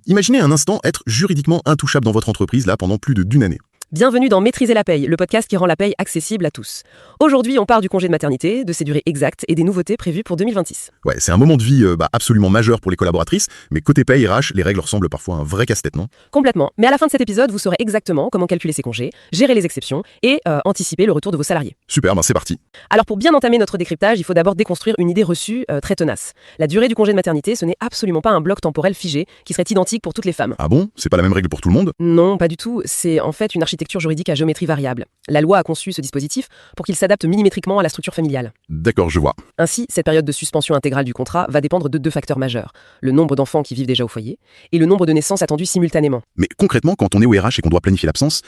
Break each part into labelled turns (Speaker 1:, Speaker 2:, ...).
Speaker 1: Imaginez un instant être juridiquement intouchable dans votre entreprise là pendant plus d'une année.
Speaker 2: Bienvenue dans Maîtriser la paye, le podcast qui rend la paye accessible à tous. Aujourd'hui, on part du congé de maternité, de ses durées exactes et des nouveautés prévues pour 2026.
Speaker 1: Ouais, c'est un moment de vie absolument majeur pour les collaboratrices, mais côté paye RH, les règles ressemblent parfois à un vrai casse-tête, non?
Speaker 2: Complètement. Mais à la fin de cet épisode, vous saurez exactement comment calculer ses congés, gérer les exceptions et anticiper le retour de vos salariés.
Speaker 1: Super, c'est parti.
Speaker 2: Alors pour bien entamer notre décryptage, il faut d'abord déconstruire une idée reçue très tenace. La durée du congé de maternité, ce n'est absolument pas un bloc temporel figé qui serait identique pour toutes les femmes.
Speaker 1: Ah bon? C'est pas la même règle pour tout le monde?
Speaker 2: Non, pas du tout. C'est en fait une architecture juridique à géométrie variable. La loi a conçu ce dispositif pour qu'il s'adapte millimétriquement à la structure familiale.
Speaker 1: D'accord, je vois.
Speaker 2: Ainsi, cette période de suspension intégrale du contrat va dépendre de deux facteurs majeurs. Le nombre d'enfants qui vivent déjà au foyer et le nombre de naissances attendues simultanément.
Speaker 1: Mais concrètement, quand on est au RH et qu'on doit planifier l'absence,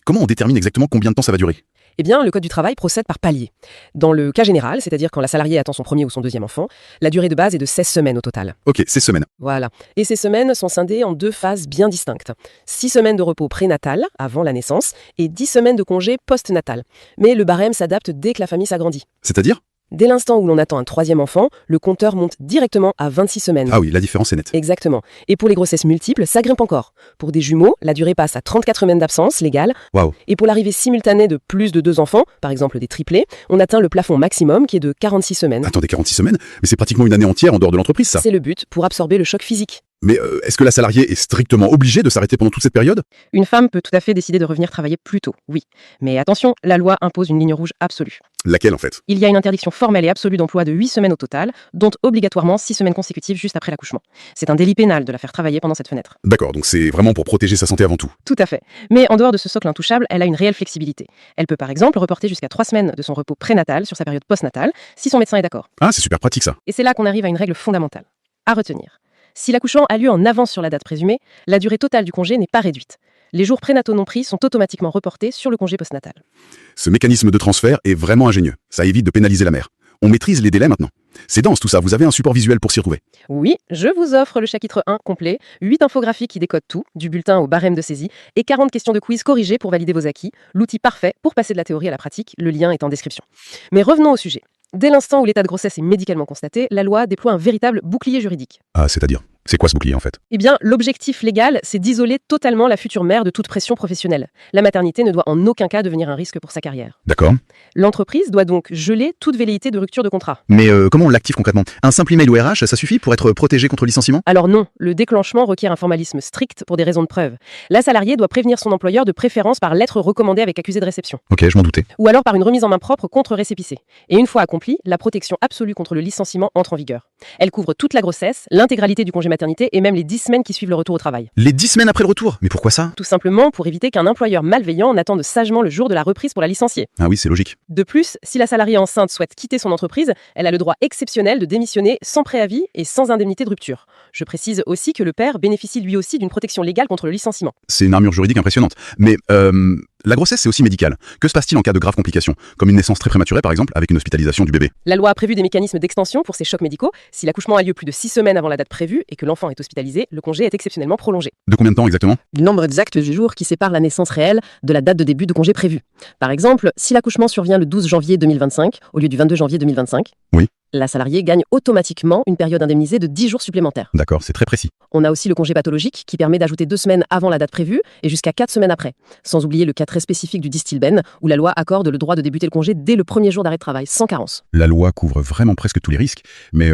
Speaker 1: comment on détermine exactement combien de temps ça va durer?
Speaker 2: Eh bien, le Code du travail procède par paliers. Dans le cas général, c'est-à-dire quand la salariée attend son premier ou son deuxième enfant, la durée de base est de 16 semaines au total.
Speaker 1: Ok, 16 semaines.
Speaker 2: Voilà. Et ces semaines sont scindées en deux phases bien distinctes. 6 semaines de repos prénatal, avant la naissance, et 10 semaines de congé post-natal. Mais le barème s'adapte dès que la famille s'agrandit.
Speaker 1: C'est-à-dire?
Speaker 2: Dès l'instant où l'on attend un troisième enfant, le compteur monte directement à 26 semaines.
Speaker 1: Ah oui, la différence est nette.
Speaker 2: Exactement. Et pour les grossesses multiples, ça grimpe encore. Pour des jumeaux, la durée passe à 34 semaines d'absence légale.
Speaker 1: Waouh.
Speaker 2: Et pour l'arrivée simultanée de plus de 2 enfants, par exemple des triplés, on atteint le plafond maximum qui est de 46 semaines.
Speaker 1: Attendez, 46 semaines? Mais c'est pratiquement une année entière en dehors de l'entreprise, ça.
Speaker 2: C'est le but pour absorber le choc physique.
Speaker 1: Mais est-ce que la salariée est strictement obligée de s'arrêter pendant toute cette période?
Speaker 2: Une femme peut tout à fait décider de revenir travailler plus tôt, oui. Mais attention, la loi impose une ligne rouge absolue.
Speaker 1: Laquelle en fait?
Speaker 2: Il y a une interdiction formelle et absolue d'emploi de 8 semaines au total, dont obligatoirement 6 semaines consécutives juste après l'accouchement. C'est un délit pénal de la faire travailler pendant cette fenêtre.
Speaker 1: D'accord, donc c'est vraiment pour protéger sa santé avant tout.
Speaker 2: Tout à fait. Mais en dehors de ce socle intouchable, elle a une réelle flexibilité. Elle peut par exemple reporter jusqu'à 3 semaines de son repos prénatal sur sa période postnatale, si son médecin est d'accord.
Speaker 1: Ah, c'est super pratique ça.
Speaker 2: Et c'est là qu'on arrive à une règle fondamentale. À retenir. Si l'accouchement a lieu en avance sur la date présumée, la durée totale du congé n'est pas réduite. Les jours prénataux non pris sont automatiquement reportés sur le congé postnatal.
Speaker 1: Ce mécanisme de transfert est vraiment ingénieux. Ça évite de pénaliser la mère. On maîtrise les délais maintenant. C'est dense tout ça, vous avez un support visuel pour s'y retrouver.
Speaker 2: Oui, je vous offre le chapitre 1 complet, 8 infographies qui décodent tout, du bulletin au barème de saisie, et 40 questions de quiz corrigées pour valider vos acquis, l'outil parfait pour passer de la théorie à la pratique, le lien est en description. Mais revenons au sujet. Dès l'instant où l'état de grossesse est médicalement constaté, la loi déploie un véritable bouclier juridique.
Speaker 1: Ah, c'est-à-dire? C'est quoi ce bouclier en fait?
Speaker 2: Eh bien, l'objectif légal, c'est d'isoler totalement la future mère de toute pression professionnelle. La maternité ne doit en aucun cas devenir un risque pour sa carrière.
Speaker 1: D'accord.
Speaker 2: L'entreprise doit donc geler toute velléité de rupture de contrat.
Speaker 1: Mais comment on l'active concrètement? Un simple email au RH, ça suffit pour être protégé contre le licenciement?
Speaker 2: Alors non, le déclenchement requiert un formalisme strict pour des raisons de preuve. La salariée doit prévenir son employeur de préférence par lettre recommandée avec accusé de réception.
Speaker 1: Ok, je m'en doutais.
Speaker 2: Ou alors par une remise en main propre contre récépissé. Et une fois accomplie, la protection absolue contre le licenciement entre en vigueur. Elle couvre toute la grossesse, l'intégralité du congé maternité et même les 10 semaines qui suivent le retour au travail.
Speaker 1: Les 10 semaines après le retour? Mais pourquoi ça?
Speaker 2: Tout simplement pour éviter qu'un employeur malveillant n'attende sagement le jour de la reprise pour la licencier.
Speaker 1: Ah oui, c'est logique.
Speaker 2: De plus, si la salariée enceinte souhaite quitter son entreprise, elle a le droit exceptionnel de démissionner sans préavis et sans indemnité de rupture. Je précise aussi que le père bénéficie lui aussi d'une protection légale contre le licenciement.
Speaker 1: C'est une armure juridique impressionnante. Mais la grossesse, c'est aussi médical. Que se passe-t-il en cas de graves complications? Comme une naissance très prématurée, par exemple, avec une hospitalisation du bébé.
Speaker 2: La loi a prévu des mécanismes d'extension pour ces chocs médicaux. Si l'accouchement a lieu plus de 6 semaines avant la date prévue et que l'enfant est hospitalisé, le congé est exceptionnellement prolongé.
Speaker 1: De combien de temps exactement?
Speaker 2: Du nombre exact du jour qui sépare la naissance réelle de la date de début de congé prévu. Par exemple, si l'accouchement survient le 12 janvier 2025 au lieu du 22 janvier 2025,
Speaker 1: oui,
Speaker 2: la salariée gagne automatiquement une période indemnisée de 10 jours supplémentaires.
Speaker 1: D'accord, c'est très précis.
Speaker 2: On a aussi le congé pathologique qui permet d'ajouter 2 semaines avant la date prévue et jusqu'à 4 semaines après. Sans oublier le cas très spécifique du distilbène où la loi accorde le droit de débuter le congé dès le premier jour d'arrêt de travail, sans carence.
Speaker 1: La loi couvre vraiment presque tous les risques, mais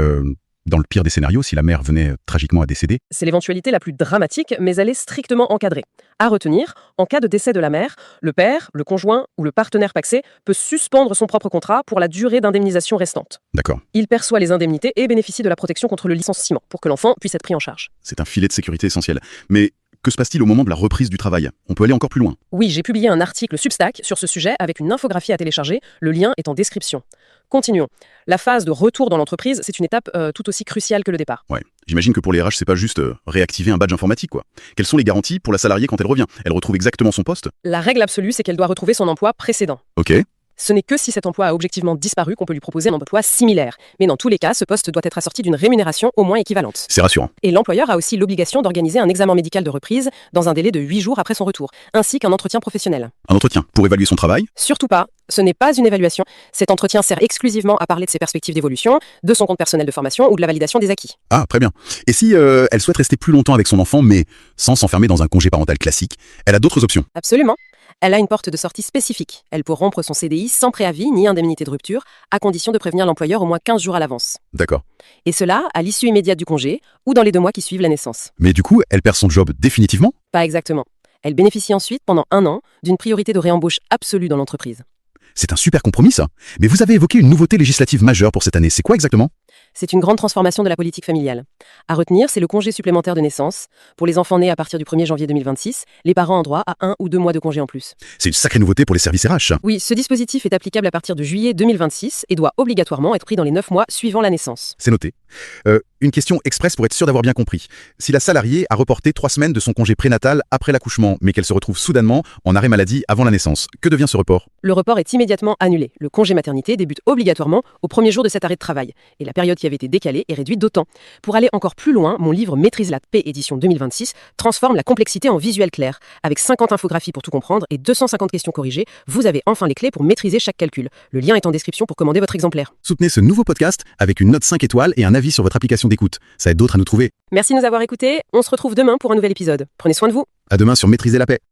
Speaker 1: dans le pire des scénarios, si la mère venait tragiquement à décéder...
Speaker 2: C'est l'éventualité la plus dramatique, mais elle est strictement encadrée. À retenir, en cas de décès de la mère, le père, le conjoint ou le partenaire pacsé peut suspendre son propre contrat pour la durée d'indemnisation restante.
Speaker 1: D'accord.
Speaker 2: Il perçoit les indemnités et bénéficie de la protection contre le licenciement pour que l'enfant puisse être pris en charge.
Speaker 1: C'est un filet de sécurité essentiel. Mais que se passe-t-il au moment de la reprise du travail? On peut aller encore plus loin.
Speaker 2: Oui, j'ai publié un article Substack sur ce sujet avec une infographie à télécharger. Le lien est en description. Continuons. La phase de retour dans l'entreprise, c'est une étape tout aussi cruciale que le départ.
Speaker 1: Ouais. J'imagine que pour les RH, c'est pas juste réactiver un badge informatique, quoi. Quelles sont les garanties pour la salariée quand elle revient? Elle retrouve exactement son poste?
Speaker 2: La règle absolue, c'est qu'elle doit retrouver son emploi précédent.
Speaker 1: Ok.
Speaker 2: Ce n'est que si cet emploi a objectivement disparu qu'on peut lui proposer un emploi similaire. Mais dans tous les cas, ce poste doit être assorti d'une rémunération au moins équivalente.
Speaker 1: C'est rassurant.
Speaker 2: Et l'employeur a aussi l'obligation d'organiser un examen médical de reprise dans un délai de 8 jours après son retour, ainsi qu'un entretien professionnel.
Speaker 1: Un entretien pour évaluer son travail?
Speaker 2: Surtout pas, ce n'est pas une évaluation. Cet entretien sert exclusivement à parler de ses perspectives d'évolution, de son compte personnel de formation ou de la validation des acquis.
Speaker 1: Ah, très bien. Et si elle souhaite rester plus longtemps avec son enfant, mais sans s'enfermer dans un congé parental classique, elle a d'autres options?
Speaker 2: Absolument. Elle a une porte de sortie spécifique. Elle peut rompre son CDI sans préavis ni indemnité de rupture, à condition de prévenir l'employeur au moins 15 jours à l'avance.
Speaker 1: D'accord.
Speaker 2: Et cela à l'issue immédiate du congé ou dans les 2 mois qui suivent la naissance.
Speaker 1: Mais du coup, elle perd son job définitivement?
Speaker 2: Pas exactement. Elle bénéficie ensuite, pendant 1 an, d'une priorité de réembauche absolue dans l'entreprise.
Speaker 1: C'est un super compromis, ça. Mais vous avez évoqué une nouveauté législative majeure pour cette année. C'est quoi exactement?
Speaker 2: C'est une grande transformation de la politique familiale. À retenir, c'est le congé supplémentaire de naissance. Pour les enfants nés à partir du 1er janvier 2026, les parents ont droit à 1 ou 2 mois de congé en plus.
Speaker 1: C'est une sacrée nouveauté pour les services RH.
Speaker 2: Oui, ce dispositif est applicable à partir de juillet 2026 et doit obligatoirement être pris dans les 9 mois suivant la naissance.
Speaker 1: C'est noté. Une question express pour être sûr d'avoir bien compris. Si la salariée a reporté 3 semaines de son congé prénatal après l'accouchement, mais qu'elle se retrouve soudainement en arrêt maladie avant la naissance, que devient ce report?
Speaker 2: Le report est immédiatement annulé. Le congé maternité débute obligatoirement au premier jour de cet arrêt de travail. Et la période qui avait été décalée est réduite d'autant. Pour aller encore plus loin, mon livre Maîtrise la paix édition 2026 transforme la complexité en visuel clair. Avec 50 infographies pour tout comprendre et 250 questions corrigées, vous avez enfin les clés pour maîtriser chaque calcul. Le lien est en description pour commander votre exemplaire.
Speaker 1: Soutenez ce nouveau podcast avec une note 5 étoiles et un avis sur votre application d'écoute. Ça aide d'autres à nous trouver.
Speaker 2: Merci de nous avoir écoutés. On se retrouve demain pour un nouvel épisode. Prenez soin de vous.
Speaker 1: À demain sur Maîtriser la paix.